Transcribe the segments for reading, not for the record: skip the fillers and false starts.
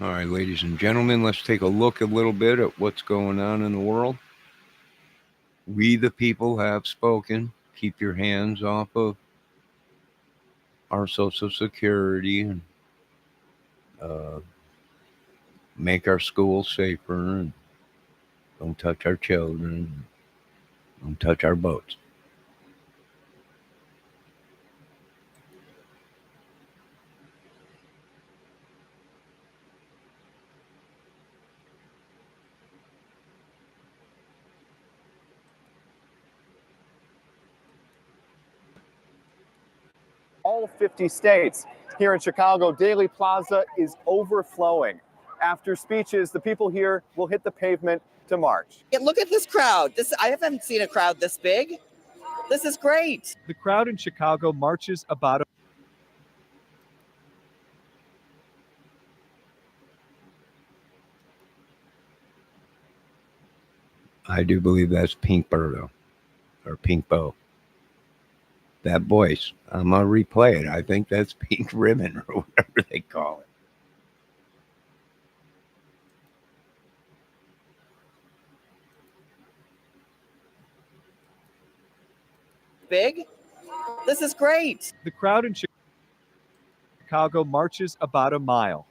All right, ladies and gentlemen, let's take a look a little bit at what's going on in the world. We, the people, have spoken. Keep your hands off of our Social Security and uh, make our schools safer and don't touch our children, don't touch our boats. All 50 states. Here in Chicago, Daley Plaza is overflowing. After speeches, the people here will hit the pavement to march. Yeah, look at this crowd. I haven't seen a crowd this big. This is great. The crowd in Chicago marches about I do believe that's Pink Birdo or Pink Bow. That voice, I'm going to replay it. I think that's Pink Ribbon or whatever they call it. Big. This is great. The crowd in Chicago marches about a mile.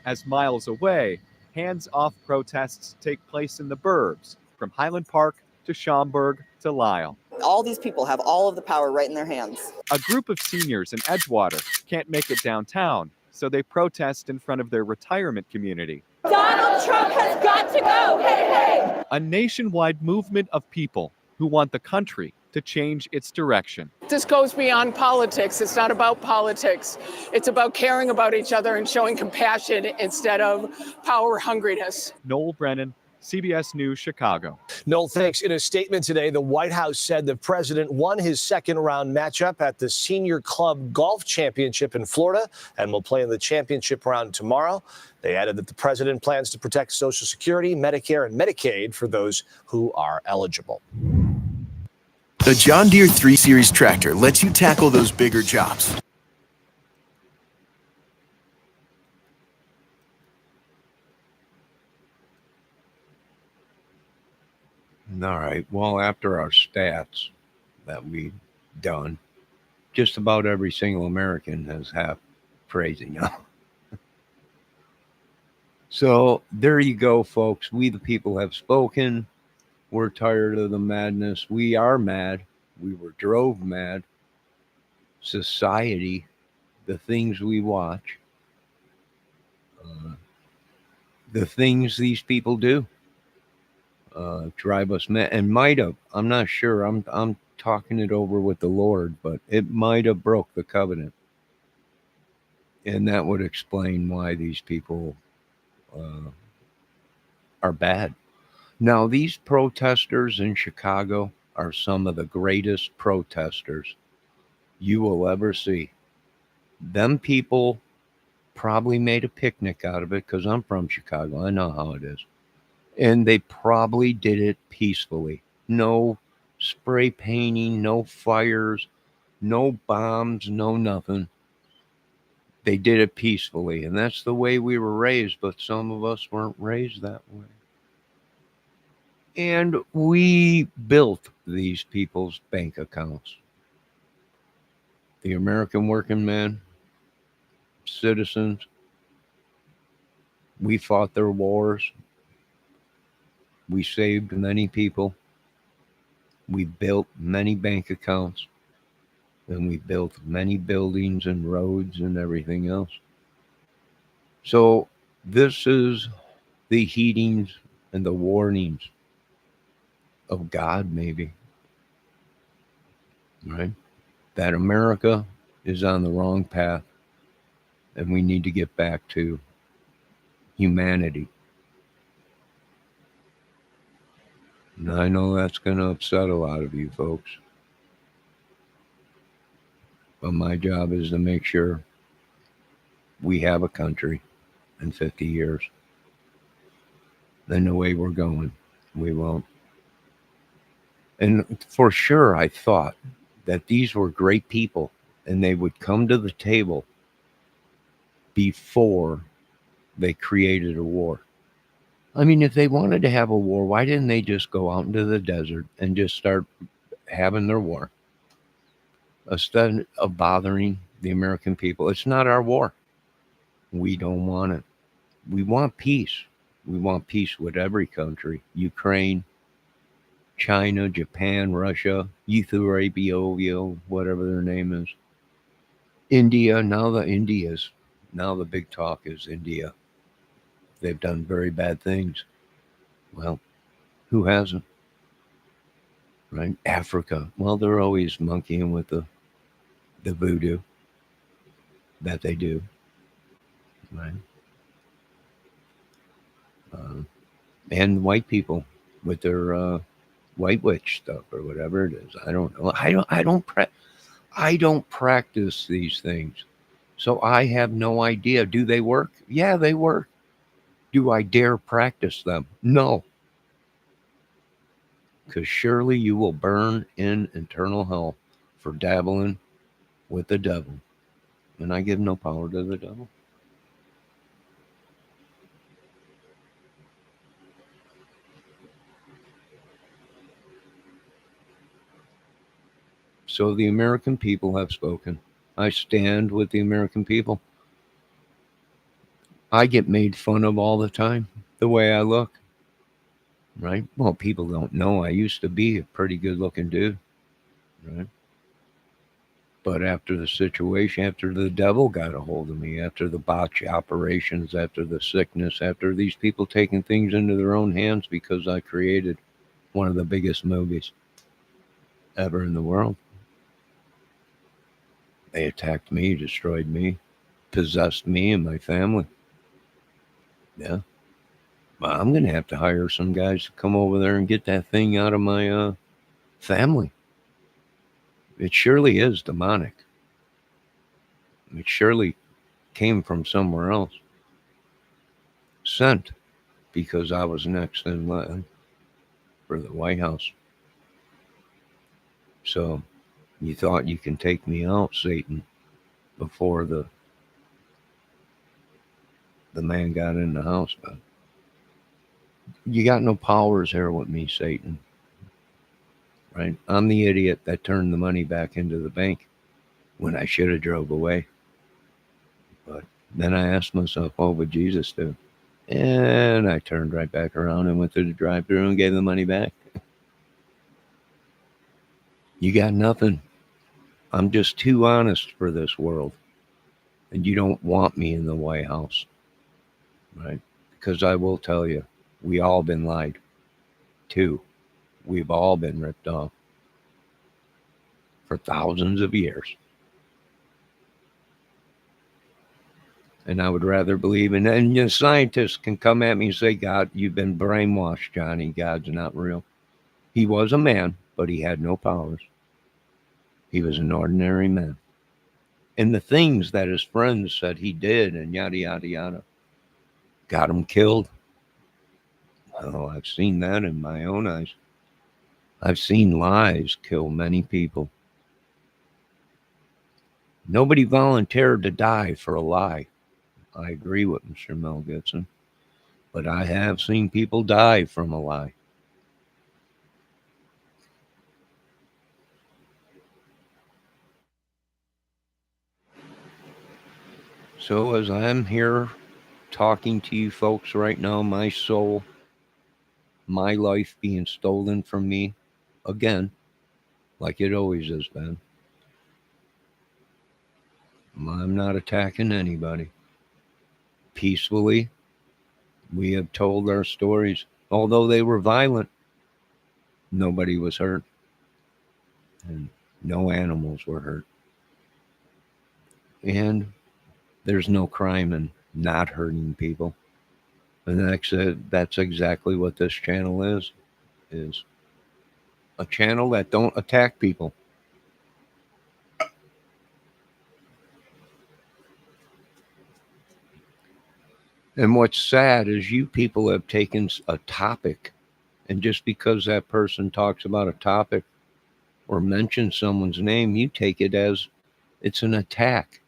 As miles away, hands-off protests take place in the burbs, from Highland Park to Schaumburg to Lisle. All these people have all of the power right in their hands. A group of seniors in Edgewater can't make it downtown, so they protest in front of their retirement community. Donald Trump has got to go! Hey, hey! A nationwide movement of people who want the country to change its direction. This goes beyond politics. It's not about politics. It's about caring about each other and showing compassion instead of power hungriness. Noel Brennan, CBS News, Chicago. Noel, thanks. In a statement today, the White House said the president won his second-round matchup at the Senior Club Golf Championship in Florida and will play in the championship round tomorrow. They added that the president plans to protect Social Security, Medicare, and Medicaid for those who are eligible. The John Deere 3 Series tractor lets you tackle those bigger jobs. All right. Well, after our stats that we've done, just about every single American has half crazy now. So there you go, folks. We, the people, have spoken. We're tired of the madness. We are mad. We were drove mad. Society, the things we watch, the things these people do, drive us mad. And might have, I'm not sure. I'm talking it over with the Lord, but it might have broke the covenant, and that would explain why these people are bad. Now, these protesters in Chicago are some of the greatest protesters you will ever see. Them people probably made a picnic out of it because I'm from Chicago. I know how it is. And they probably did it peacefully. No spray painting, no fires, no bombs, no nothing. They did it peacefully. And that's the way we were raised, but some of us weren't raised that way. And we built these people's bank accounts. The American working man, citizens, we fought their wars. We saved many people. We built many bank accounts. And we built many buildings and roads and everything else. So this is the heedings and the warnings of God, maybe, right? That America is on the wrong path and we need to get back to humanity. And I know that's going to upset a lot of you folks. But my job is to make sure we have a country in 50 years. Then the way we're going, we won't. And for sure, I thought that these were great people and they would come to the table before they created a war. I mean, if they wanted to have a war, why didn't they just go out into the desert and just start having their war instead of bothering the American people? It's not our war. We don't want it. We want peace. We want peace with every country. Ukraine, China, Japan, Russia, Ethiopia, whatever their name is. India, now the big talk is India. They've done very bad things. Well, who hasn't? Right? Africa. Well, they're always monkeying with the voodoo that they do. Right? And white people with their white witch stuff or whatever it is. I don't know. I don't practice these things, so I have no idea. Do they work? Yeah, they work. Do I dare practice them? No. Because surely you will burn in eternal hell for dabbling with the devil. And I give no power to the devil. So the American people have spoken. I stand with the American people. I get made fun of all the time, the way I look. Right? Well, people don't know I used to be a pretty good looking dude. Right? But after the situation, after the devil got a hold of me, after the botch operations, after the sickness, after these people taking things into their own hands because I created one of the biggest movies ever in the world. They attacked me, destroyed me, possessed me and my family. Yeah. Well, I'm going to have to hire some guys to come over there and get that thing out of my family. It surely is demonic. It surely came from somewhere else. Sent because I was next in line for the White House. So you thought you can take me out, Satan, before the man got in the house, but you got no powers here with me, Satan. Right? I'm the idiot that turned the money back into the bank when I should have drove away. But then I asked myself, what would Jesus do? And I turned right back around and went through the drive-thru and gave the money back. You got nothing. I'm just too honest for this world. And you don't want me in the White House. Right? Because I will tell you, we all been lied to. We've all been ripped off for thousands of years. And I would rather believe in, and you know, scientists can come at me and say, God, you've been brainwashed, Johnny. God's not real. He was a man, but he had no powers. He was an ordinary man. And the things that his friends said he did and yada, yada, yada, got him killed. Well, I've seen that in my own eyes. I've seen lies kill many people. Nobody volunteered to die for a lie. I agree with Mr. Mel Gibson. But I have seen people die from a lie. So as I'm here talking to you folks right now, my soul, my life being stolen from me again, like it always has been. I'm not attacking anybody. Peacefully, we have told our stories. Although they were violent, nobody was hurt. And no animals were hurt. And there's no crime in not hurting people. And that's exactly what this channel is a channel that don't attack people. And what's sad is you people have taken a topic, and just because that person talks about a topic or mentions someone's name, you take it as it's an attack.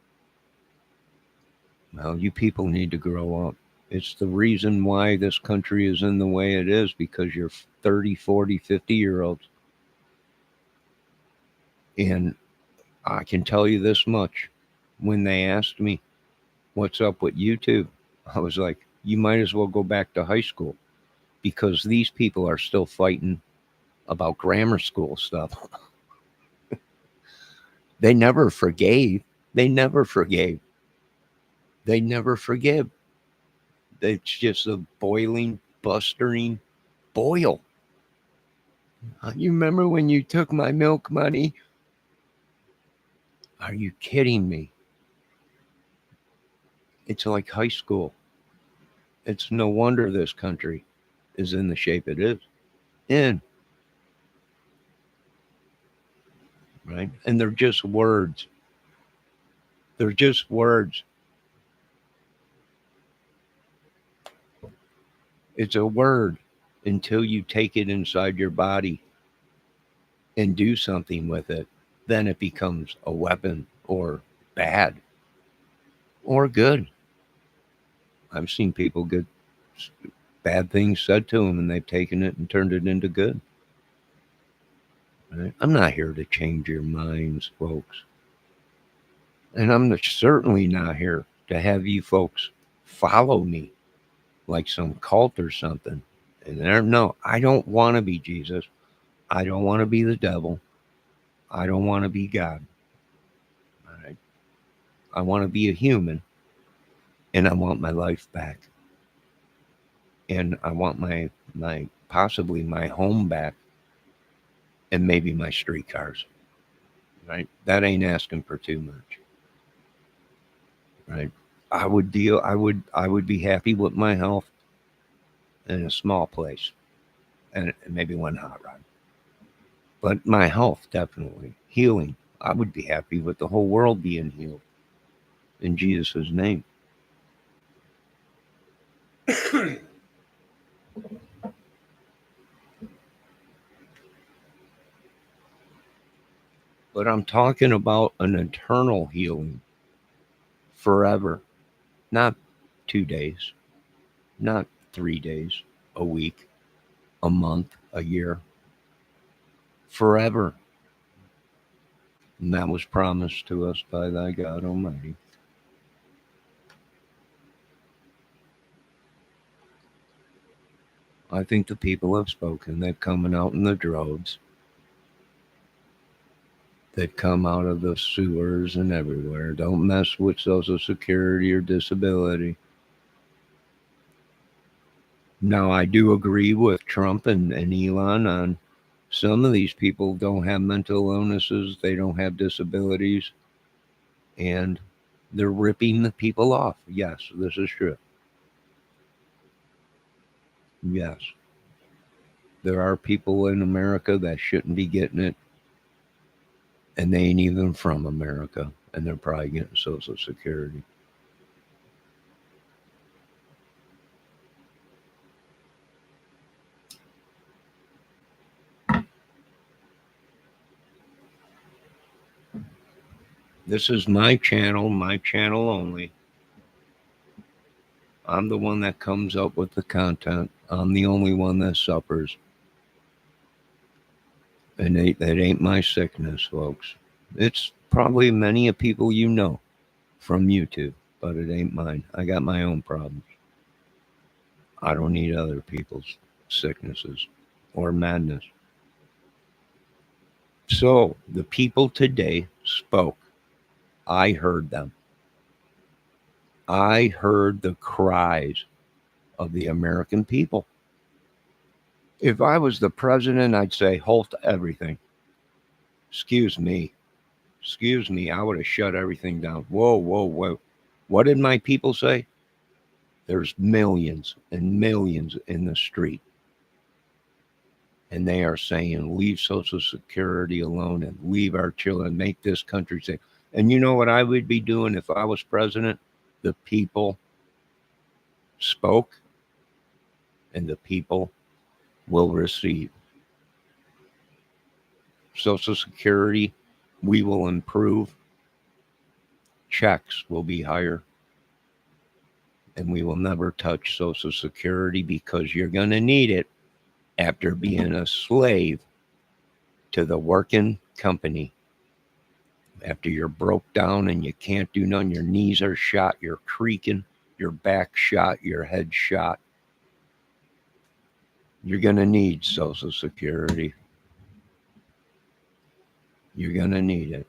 Well, you people need to grow up. It's the reason why this country is in the way it is, because you're 30, 40, 50-year-olds. And I can tell you this much. When they asked me, what's up with YouTube? I was like, you might as well go back to high school, because these people are still fighting about grammar school stuff. They never forgave. They never forgave. They never forgive. It's just a boiling, bustering boil. You remember when you took my milk money? Are you kidding me? It's like high school. It's no wonder this country is in the shape it is in. Right? And they're just words. They're just words. It's a word until you take it inside your body and do something with it. Then it becomes a weapon, or bad or good. I've seen people get bad things said to them and they've taken it and turned it into good. Right? I'm not here to change your minds, folks. And I'm certainly not here to have you folks follow me like some cult or something. And no, I don't want to be Jesus. I don't want to be the devil. I don't want to be God. All right. I want to be a human, and I want my life back. And I want my possibly my home back, and maybe my streetcars. Right? That ain't asking for too much. Right? I would be happy with my health in a small place and maybe one hot rod. But my health, definitely. Healing. I would be happy with the whole world being healed in Jesus' name. But I'm talking about an eternal healing forever. Not 2 days, not 3 days, a week, a month, a year. Forever. And that was promised to us by thy God Almighty. I think the people have spoken. They've come out in the droves. They've come out of the sewers and everywhere. Don't mess with Social Security or disability. Now, I do agree with Trump and Elon on some of these people don't have mental illnesses. They don't have disabilities. And they're ripping the people off. Yes, this is true. Yes. There are people in America that shouldn't be getting it. And they ain't even from America. And they're probably getting Social Security. This is my channel only. I'm the one that comes up with the content. I'm the only one that suffers. And that ain't my sickness, folks. It's probably many of people you know from YouTube, but it ain't mine. I got my own problems. I don't need other people's sicknesses or madness. So the people today spoke. I heard them. I heard the cries of the American people. If I was the president, I'd say, halt everything. Excuse me. I would have shut everything down. Whoa. What did my people say? There's millions and millions in the street. And they are saying, leave Social Security alone and leave our children, make this country safe. And you know what I would be doing if I was president? The people spoke, and the people will receive. Social Security, we will improve. Checks will be higher. And we will never touch Social Security because you're going to need it after being a slave to the working company. After you're broke down and you can't do none, your knees are shot, you're creaking, your back shot, your head shot. You're going to need Social Security. You're going to need it.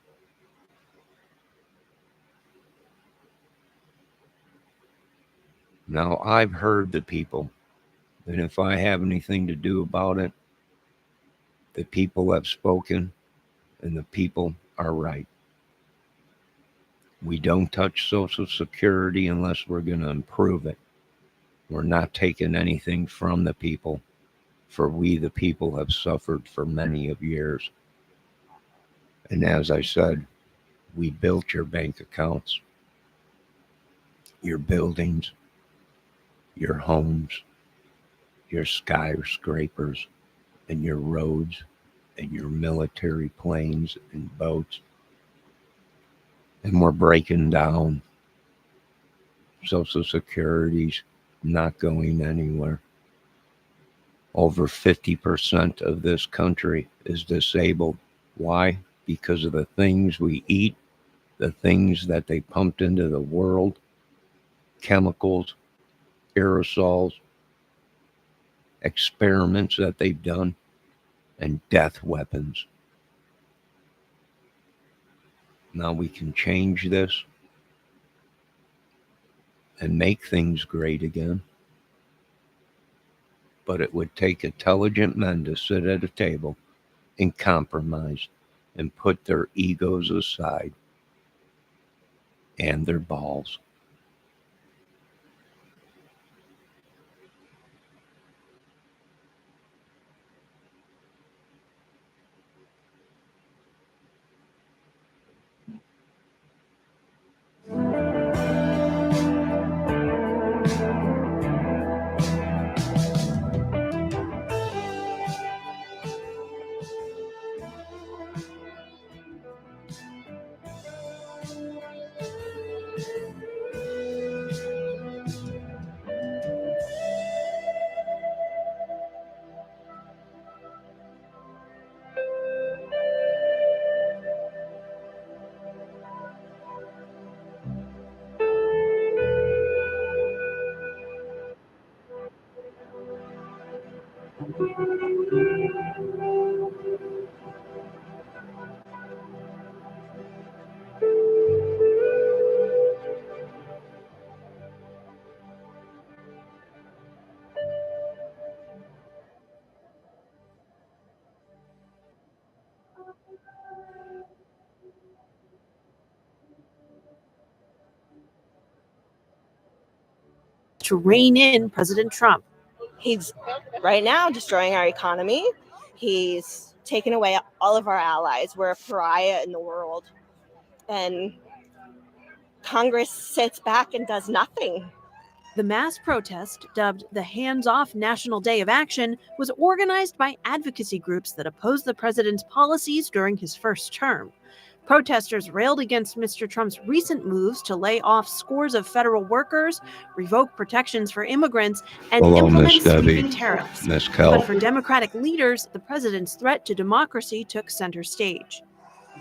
Now, I've heard the people, and if I have anything to do about it, the people have spoken, and the people are right. We don't touch Social Security unless we're going to improve it. We're not taking anything from the people, for we, the people, have suffered for many of years. And as I said, we built your bank accounts, your buildings, your homes, your skyscrapers, and your roads, and your military planes and boats. And we're breaking down. Social Security's not going anywhere. Over 50% of this country is disabled. Why? Because of the things we eat, the things that they pumped into the world, chemicals, aerosols, experiments that they've done, and death weapons. Now we can change this and make things great again. But it would take intelligent men to sit at a table and compromise and put their egos aside and their balls. To rein in President Trump. He's right now destroying our economy. He's taken away all of our allies. We're a pariah in the world. And Congress sits back and does nothing. The mass protest, dubbed the Hands Off National Day of Action, was organized by advocacy groups that oppose the president's policies during his first term. Protesters railed against Mr. Trump's recent moves to lay off scores of federal workers, revoke protections for immigrants, and implement sweeping tariffs. But for Democratic leaders, the president's threat to democracy took center stage.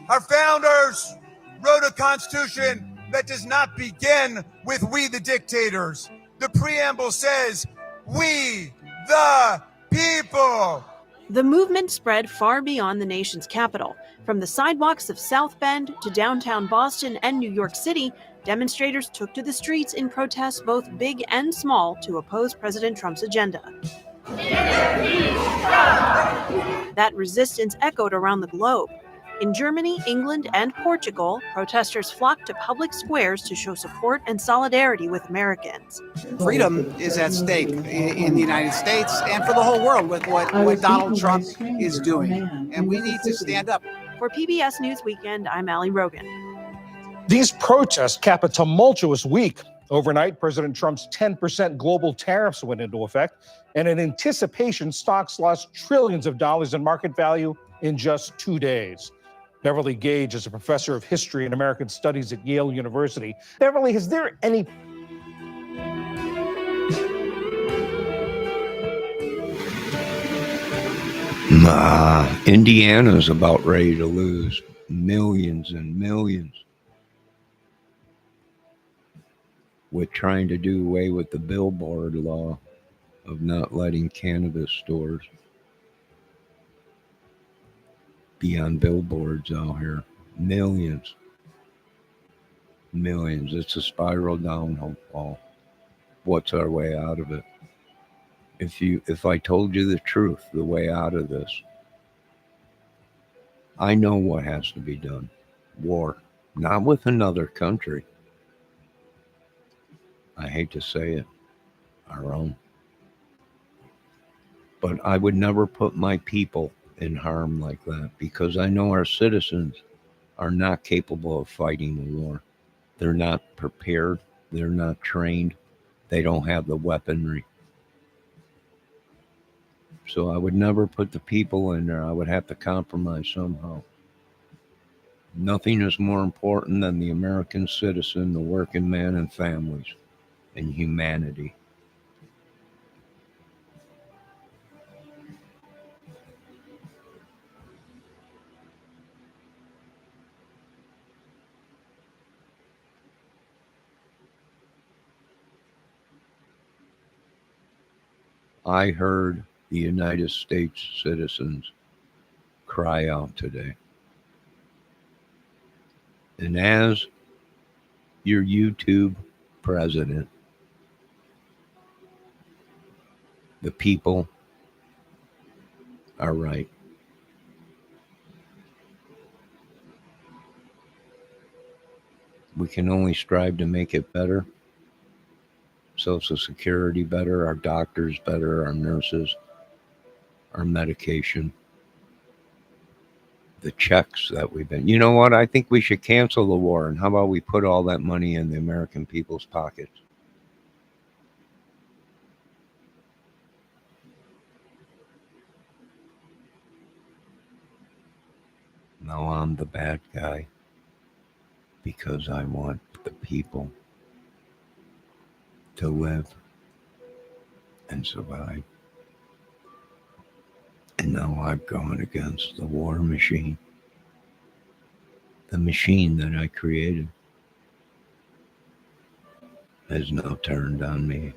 Our founders wrote a constitution that does not begin with "we the dictators." The preamble says, "We the people." The movement spread far beyond the nation's capital. From the sidewalks of South Bend to downtown Boston and New York City, demonstrators took to the streets in protests both big and small to oppose President Trump's agenda. That resistance echoed around the globe. In Germany, England, and Portugal, protesters flocked to public squares to show support and solidarity with Americans. Freedom is at stake in the United States and for the whole world with what Donald Trump is doing. And we need to stand up. For PBS News Weekend, I'm Allie Rogan. These protests cap a tumultuous week. Overnight, President Trump's 10% global tariffs went into effect, and in anticipation, stocks lost trillions of dollars in market value in just 2 days. Beverly Gage is a professor of history and American studies at Yale University. Beverly, is there any Indiana's about ready to lose millions and millions with trying to do away with the billboard law of not letting cannabis stores be on billboards out here. Millions. It's a spiral downfall. What's our way out of it? If I told you the truth, the way out of this, I know what has to be done. War. Not with another country. I hate to say it. Our own. But I would never put my people in harm like that, because I know our citizens are not capable of fighting a war. They're not prepared. They're not trained. They don't have the weaponry. So I would never put the people in there. I would have to compromise somehow. Nothing is more important than the American citizen, the working man and families, and humanity. I heard the United States citizens cry out today. And as your YouTube president, the people are right. We can only strive to make it better. Social Security better, our doctors better, our nurses, our medication, the checks that we've been. You know what? I think we should cancel the war. And how about we put all that money in the American people's pockets? Now I'm the bad guy because I want the people to live and survive. And now I've gone against the war machine, the machine that I created has now turned on me.